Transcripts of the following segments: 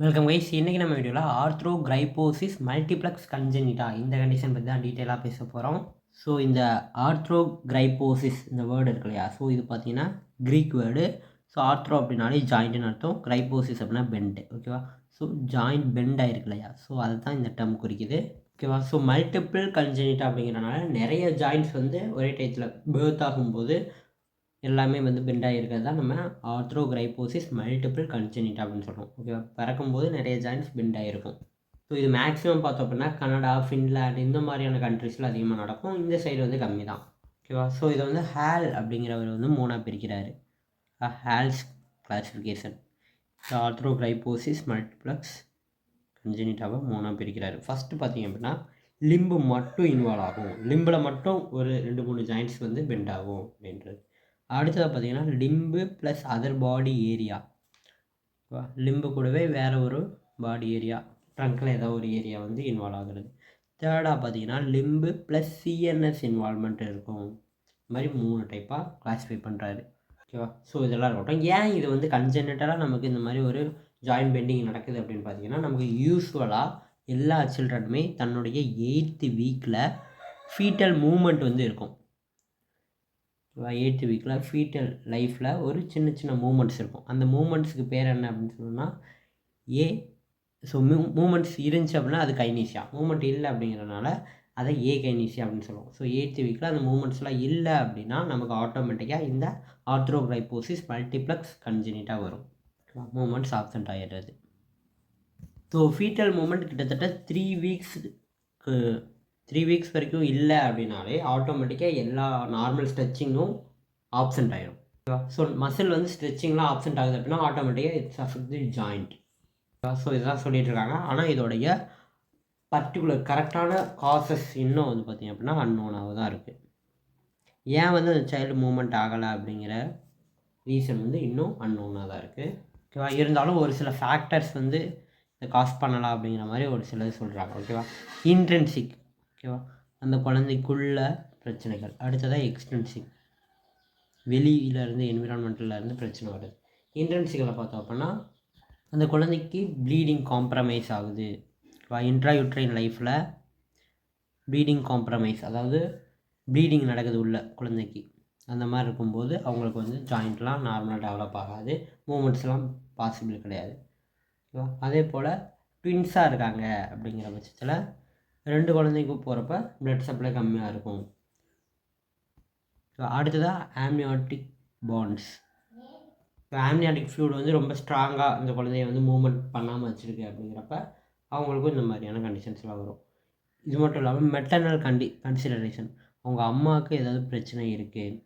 Welcome guys. இன்றைக்கி நம்ம வீடியோவில் ஆர்த்ரோகிரைபோசிஸ் மல்டிப்ளெக்ஸ் கன்ஜெனிட்டா இந்த கண்டிஷன் பற்றி தான் டீட்டெயிலாக பேச போகிறோம். ஸோ இந்த ஆர்த்ரோகிரைபோசிஸ் இந்த வேர்டு இருக்கு இல்லையா, ஸோ இது பார்த்தீங்கன்னா க்ரீக் வேர்டு. ஸோ ஆர்த்ரோ அப்படின்னாலே ஜாயிண்ட்டுன்னு அர்த்தம், கிரைபோசிஸ் அப்படின்னா பெண்டு. ஓகேவா, ஸோ ஜாயிண்ட் பெண்ட் ஆயிருக்கு இல்லையா, ஸோ அதை தான் இந்த டேர்ம் குறிக்குது. ஓகேவா, ஸோ மல்டிபிள் கன்ஜெனிட்டா அப்படிங்கிறனால நிறைய ஜாயிண்ட்ஸ் வந்து ஒரே டயத்தில் பேர்த் ஆகும்போது எல்லாமே வந்து பெண்டாக இருக்கிறது தான் நம்ம ஆர்த்ரோகிரைபோசிஸ் மல்டிபிள் கன்ஜெனிட்டா அப்படின்னு சொல்கிறோம். ஓகேவா, பிறக்கும்போது நிறைய ஜாயின்ட்ஸ் பெண்டாக இருக்கும். ஸோ இது மேக்ஸிமம் பார்த்தோம் அப்படின்னா கனடா, ஃபின்லாண்ட் இந்த மாதிரியான கண்ட்ரீஸில் அதிகமாக நடக்கும். இந்த சைடு வந்து கம்மி தான். ஓகேவா, ஸோ இதை வந்து ஹேல் அப்படிங்கிறவர் வந்து 3ஆக பிரிக்கிறாரு. ஹேல்ஸ் கிளாசிஃபிகேஷன் ஆர்த்ரோகிரைபோசிஸ் மல்டிப்ளெக்ஸ் கன்ஜெனிட்டாவை 3ஆக பிரிக்கிறாரு. ஃபஸ்ட்டு பார்த்தீங்க அப்படின்னா லிம்பு மட்டும் இன்வால்வ் ஆகும், லிம்பில் மட்டும் ஒரு 2-3 ஜாயின்ட்ஸ் வந்து பெண்ட் ஆகும் அப்படின்றது. அடுத்தது பார்த்தீங்கன்னா லிம்பு ப்ளஸ் அதர் பாடி ஏரியா. லிம்பு கூடவே வேறு ஒரு பாடி ஏரியா, ட்ரங்க்கில் ஏதோ ஒரு ஏரியா வந்து இன்வால்வ் ஆகுறது. தேர்டாக பார்த்தீங்கன்னா லிம்பு ப்ளஸ் சிஎன்எஸ் இன்வால்மெண்ட் இருக்கும். இந்த மாதிரி 3 டைப்பாக கிளாஸிஃபை பண்ணுறாரு. ஓகேவா, ஸோ இதெல்லாம் இருக்கட்டும். ஏன் இது வந்து கன்ஜெனிட்டலாக நமக்கு இந்த மாதிரி ஒரு ஜாயின்ட் பெண்டிங் நடக்குது அப்படின்னு பார்த்தீங்கன்னா, நமக்கு யூஸ்வலாக எல்லா சில்ட்ரனுமே தன்னுடைய 8th வீக்கில் ஃபீட்டல் மூமெண்ட் வந்து இருக்கும். 8th வீக்கில் ஃபீட்டல் லைஃப்பில் ஒரு சின்ன சின்ன மூமெண்ட்ஸ் இருக்கும். அந்த மூமெண்ட்ஸுக்கு பேர் என்ன அப்படின்னு சொன்னோம்னா ஏ. ஸோ மூமெண்ட்ஸ் இருந்துச்சு அப்படின்னா அது கைனீசியா, மூமெண்ட் இல்லை அப்படிங்கிறனால அதை ஏ கைனீசியா அப்படின்னு சொல்லுவோம். ஸோ 8th வீக்கில் அந்த மூமெண்ட்ஸ்லாம் இல்லை அப்படின்னா நமக்கு ஆட்டோமேட்டிக்காக இந்த ஆர்த்ரோகிரைபோசிஸ் மல்டிப்ளெக்ஸ் கன்ஜெனிட்டா வரும். மூமெண்ட்ஸ் ஆப்சென்ட் ஆகிடுறது. ஸோ ஃபீட்டல் மூமெண்ட் கிட்டத்தட்ட 3 வீக்ஸ் வரைக்கும் இல்லை அப்படின்னாலே ஆட்டோமேட்டிக்காக எல்லா நார்மல் ஸ்ட்ரெச்சிங்கும் ஆப்சென்ட் ஆகிடும். ஸோ மசில் வந்து ஸ்ட்ரெச்சிங்லாம் ஆப்சென்ட் ஆகுது அப்படின்னா ஆட்டோமேட்டிக்காக it's affect the joint. So இதெல்லாம் சொல்லிட்டு இருக்காங்க. ஆனால் இதோடைய பர்டிகுலர் கரெக்டான காசஸ் இன்னும் வந்து பார்த்திங்க அப்படின்னா அன்னோனாக தான் இருக்குது. ஏன் வந்து அந்த சைல்டு மூவ்மெண்ட் ஆகலை அப்படிங்கிற ரீசன் வந்து இன்னும் அன்னோனாக தான் இருக்குது. ஓகேவா, இருந்தாலும் ஒரு சில ஃபேக்டர்ஸ் வந்து இதை காஸ் பண்ணலாம் அப்படிங்கிற மாதிரி ஒரு சிலது சொல்கிறாங்க. ஓகேவா, இன்ட்ரென்சிக். ஓகேவா, அந்த குழந்தைக்குள்ள பிரச்சனைகள். அடுத்ததாக எக்ஸ்ட்ரென்சிக், வெளியிலேருந்து என்விரான்மெண்ட்டிலேருந்து பிரச்சனை வருது. இன்ட்ரென்சிக்கில் பார்த்தோம் அப்படின்னா அந்த குழந்தைக்கு ப்ளீடிங் காம்ப்ரமைஸ் ஆகுது. இன்ட்ராயூட்ரைன் லைஃப்பில் ப்ளீடிங் காம்ப்ரமைஸ், அதாவது ப்ளீடிங் நடக்குது உள்ள குழந்தைக்கு. அந்த மாதிரி இருக்கும்போது அவங்களுக்கு வந்து ஜாயிண்ட்லாம் நார்மலாக டெவலப் ஆகாது, மூமெண்ட்ஸ்லாம் பாசிபிள் கிடையாது. ஓகேவா, அதே போல் ட்வின்ஸாக இருக்காங்க அப்படிங்கிற பட்சத்தில் 2 குழந்தைக்கும் போகிறப்ப ப்ளட் சப்ளை கம்மியாக இருக்கும். ஸோ அடுத்ததாக ஆம்னியாட்டிக் பாண்ட்ஸ். இப்போ ஆம்னியாட்டிக் ஃப்ளூயிட் வந்து ரொம்ப ஸ்ட்ராங்காக இந்த குழந்தைய வந்து மூவ்மெண்ட் பண்ணாமல் வச்சுருக்கு அப்படிங்கிறப்ப அவங்களுக்கும் இந்த மாதிரியான கண்டிஷன்ஸ்லாம் வரும். இது மட்டும் இல்லாமல் மெட்டர்னல் கன்சிடரேஷன், அவங்க அம்மாவுக்கு ஏதாவது பிரச்சனை இருக்குது,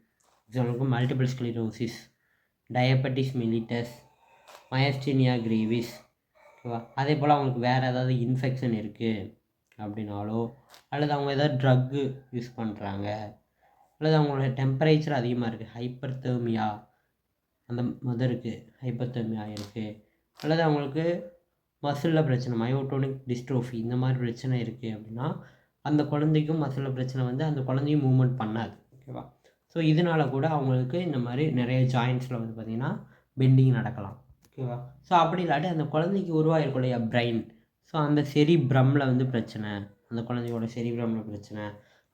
எக்ஸாம்பிளுக்கு multiple sclerosis, diabetes mellitus, myasthenia gravis. ஓகேவா, அதே போல் அவங்களுக்கு வேறு ஏதாவது இன்ஃபெக்ஷன் இருக்குது அப்படின்னாலோ, அல்லது அவங்க ஏதாவது ட்ரக்கு யூஸ் பண்ணுறாங்க, அல்லது அவங்களோட டெம்பரேச்சர் அதிகமாக இருக்குது, ஹைப்பர்தெர்மியா, அந்த மதருக்கு ஹைப்பர்தெர்மியா இருக்குது, அல்லது அவங்களுக்கு மசிலில் பிரச்சனை, மயோட்டோனிக் டிஸ்ட்ரோஃபி, இந்த மாதிரி பிரச்சனை இருக்குது அப்படின்னா அந்த குழந்தைக்கும் மசிலில் பிரச்சனை வந்து அந்த குழந்தையும் மூவ்மெண்ட் பண்ணாது. ஓகேவா, ஸோ இதனால் கூட அவங்களுக்கு இந்த மாதிரி நிறைய ஜாயின்ட்ஸில் வந்து பார்த்திங்கன்னா பெண்டிங் நடக்கலாம். ஓகேவா, ஸோ அப்படி இல்லாட்டி அந்த குழந்தைக்கு உருவாயிருக்குள்ளையா பிரெயின், ஸோ அந்த செரிப்ரமில் வந்து பிரச்சனை, அந்த குழந்தையோட செரிப்ரமில் பிரச்சனை.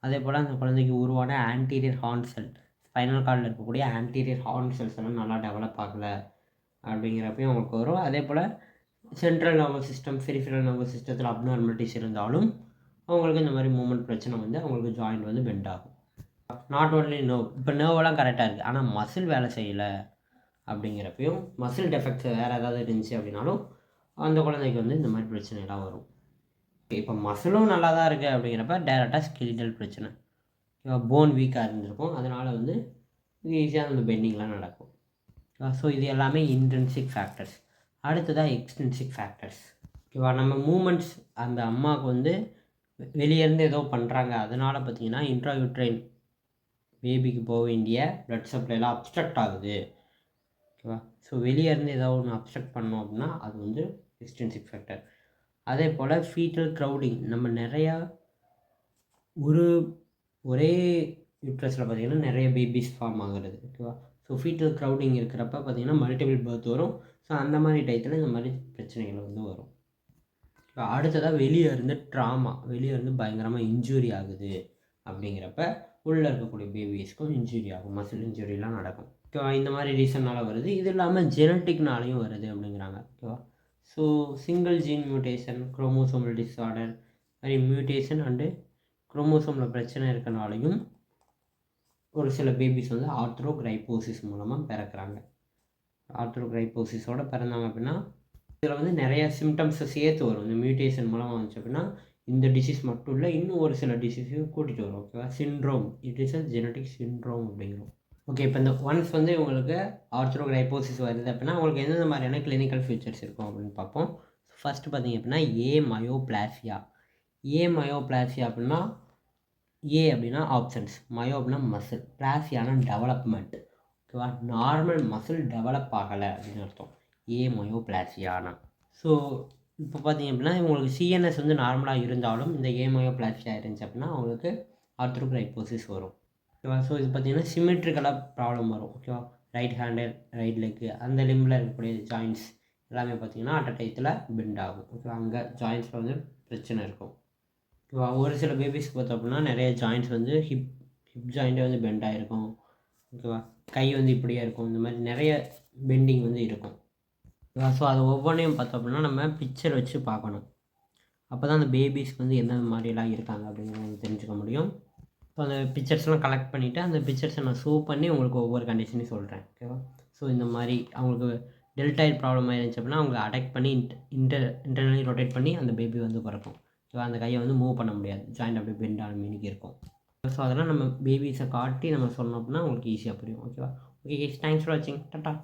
அதே போல் அந்த குழந்தைக்கு உருவான ஆன்டீரியர் ஹார்ன் செல், ஸ்பைனல் கார்டில் இருக்கக்கூடிய ஆன்டீரியர் ஹார்ன் செல்ஸ் எல்லாம் நல்லா டெவலப் ஆகலை அப்படிங்கிறப்பையும் அவங்களுக்கு வரும். அதே போல் central nervous system, peripheral nervous சிஸ்டத்தில் அப்நார்மலிட்டிஸ் இருந்தாலும் அவங்களுக்கு இந்த மாதிரி மூமெண்ட் பிரச்சனை வந்து அவங்களுக்கு ஜாயிண்ட் வந்து பெண்ட் ஆகும். நாட் ஓன்லி நர்வ், இப்போ நர்வெல்லாம் கரெக்டாக இருக்குது ஆனால் மசில் வேலை செய்யலை அப்படிங்கிறப்பையும், மசில் டெஃபெக்ட்ஸ் வேறு ஏதாவது இருந்துச்சு அப்படின்னாலும் அந்த குழந்தைக்கு வந்து இந்த மாதிரி பிரச்சனைலாம் வரும். இப்போ மசிலும் நல்லா தான் இருக்குது அப்படிங்கிறப்ப டேரெக்டாக ஸ்கெலிட்டல் பிரச்சனை, போன் வீக்காக இருந்திருக்கும், அதனால் வந்து ஈஸியாக அந்த பெண்டிங்லாம் நடக்கும். ஸோ இது எல்லாமே இன்ட்ரென்சிக் ஃபேக்டர்ஸ். அடுத்ததாக எக்ஸ்ட்ரின்சிக் ஃபேக்டர்ஸ். ஓகேவா, நம்ம மூமெண்ட்ஸ் அந்த அம்மாவுக்கு வந்து வெளியேருந்து ஏதோ பண்ணுறாங்க, அதனால் பார்த்திங்கன்னா இன்ட்ராயூட்ரைன் பேபிக்கு போக வேண்டிய ப்ளட் சப்ளைலாம் அப்ஸ்ட்ரக்ட் ஆகுது. ஓகேவா, ஸோ வெளியேருந்து ஏதோ ஒன்று அப்ஸ்ட்ரக்ட் பண்ணோம் அப்படின்னா அது வந்து எக்ஸ்ட்ரின்சிக் ஃபேக்டர். அதே போல் ஃபீட்டல் க்ரௌடிங், நம்ம நிறையா ஒரே யூட்ரஸில் பார்த்திங்கன்னா நிறைய பேபிஸ் ஃபார்ம் ஆகுறது. ஓகேவா, ஸோ ஃபீட்டல் க்ரௌடிங் இருக்கிறப்ப பார்த்திங்கன்னா மல்டிபிள் பர்த் வரும். ஸோ அந்த மாதிரி டயத்தில் இந்த மாதிரி பிரச்சனைகள் வந்து வரும். இப்போ அடுத்ததாக வெளியே இருந்து ட்ராமா, வெளியே இருந்து பயங்கரமாக இன்ஜுரி ஆகுது அப்படிங்கிறப்ப உள்ளே இருக்கக்கூடிய பேபிஸ்க்கும் இன்ஜுரி ஆகும், மசில் இன்ஜுரிலாம் நடக்கும். ஓகேவா? இந்த மாதிரி ரீசன்னால் வருது. இது இல்லாமல் ஜெனட்டிக்னாலையும் வருது அப்படிங்கிறாங்க. ஓகேவா? So single gene mutation, chromosomal disorder மாதிரி மியூட்டேஷன் அண்டு குரோமோசோமில் பிரச்சனை இருக்கனாலையும் ஒரு சில பேபிஸ் வந்து ஆர்த்ரோகிரைபோசிஸ் மூலமாக பிறக்கிறாங்க. ஆர்த்ரோகிரைபோசிஸோடு பிறந்தாங்க அப்படின்னா இதில் வந்து நிறைய சிம்டம்ஸை சேர்த்து வரும். இந்த மியூட்டேஷன் மூலமாக வந்துச்சு அப்படின்னா இந்த டிசீஸ் மட்டும் இல்லை, இன்னும் ஒரு சில டிசீஸையும் கூட்டிகிட்டு வரும். ஓகேவா? Syndrome, it is a genetic syndrome அப்படிங்கிறோம். ஓகே, இப்போ இந்த ஒன்ஸ் வந்து உங்களுக்கு ஆர்த்ரோகிரைபோசிஸ் வருது அப்படின்னா உங்களுக்கு எந்தெந்த மாதிரியான கிளினிக்கல் ஃபீச்சர்ஸ் இருக்கும் அப்படின்னு பார்ப்போம். ஃபஸ்ட்டு பார்த்திங்க அப்படின்னா ஏமயோபிளாசியா. ஏமயோபிளாசியா அப்படின்னா அப்படின்னா ஆப்ஷன்ஸ், மயோ அப்படின்னா மசில், பிளாசியானா டெவலப்மெண்ட். ஓகேவா? நார்மல் மசில் டெவலப் ஆகலை அப்படின்னு அர்த்தம் ஏமயோபிளாசியானா. ஸோ இப்போ பார்த்திங்க அப்படின்னா உங்களுக்கு சிஎன்எஸ் வந்து நார்மலாக இருந்தாலும் இந்த ஏமயோபிளாசியா இருந்துச்சு அப்படின்னா அவங்களுக்கு ஆர்த்ரோகிரைபோசிஸ் வரும். ஓகேவா? ஸோ இது பார்த்திங்கன்னா சிமெட்ரிக்கலாக ப்ராப்ளம் வரும். ஓகேவா? ரைட் ஹேண்டு, ரைட் லெக்கு, அந்த லிம்பில் இருக்கக்கூடிய ஜாயின்ட்ஸ் எல்லாமே பார்த்திங்கன்னா அட் டயத்தில் பெண்ட் ஆகும். ஓகேவா? அங்கே ஜாயின்ட்ஸில் வந்து பிரச்சனை இருக்கும். ஓகேவா? ஒரு சில பேபிஸ்க்கு பார்த்தோம் அப்படின்னா நிறைய ஜாயின்ட்ஸ் வந்து ஹிப் ஜாயிண்ட்டே வந்து பெண்ட் ஆகிருக்கும். ஓகேவா? கை வந்து இப்படியே இருக்கும். இந்த மாதிரி நிறைய பெண்டிங் வந்து இருக்கும். ஸோ அது ஒவ்வொன்றையும் பார்த்தோம் அப்படின்னா நம்ம பிக்சர் வச்சு பார்க்கணும். அப்போ தான் அந்த பேபிஸ்க்கு வந்து எந்தெந்த மாதிரிலாம் இருக்காங்க அப்படிங்கிறத தெரிஞ்சுக்க முடியும். ஸோ அந்த பிக்சர்ஸ்லாம் கலெக்ட் பண்ணிவிட்டு அந்த பிக்சர்ஸை நான் ஷோ பண்ணி உங்களுக்கு ஒவ்வொரு கண்டிஷனையும் சொல்கிறேன். ஓகேவா? ஸோ இந்த மாதிரி அவங்களுக்கு டெல்டாய்டு ப்ராப்ளம் ஆயிருந்துச்சு அப்படின்னா அவங்களை அட்டாக் பண்ணி இன்டர்னலி ரொட்டேட் பண்ணி அந்த பேபி வந்து பிறக்கும். ஓகேவா? அந்த கையை வந்து மூவ் பண்ண முடியாது, ஜாயிண்ட் அப்படியே பெண்ட் ஆன மீனிக்கு இருக்கும். ஸோ அதெல்லாம் நம்ம பேபிஸை காட்டி நம்ம சொன்னோம் அப்படின்னா உங்களுக்கு ஈஸியாக புரியும். ஓகேவா? ஓகே, தேங்க்ஸ் ஃபார் வாட்சிங். டாட்டா.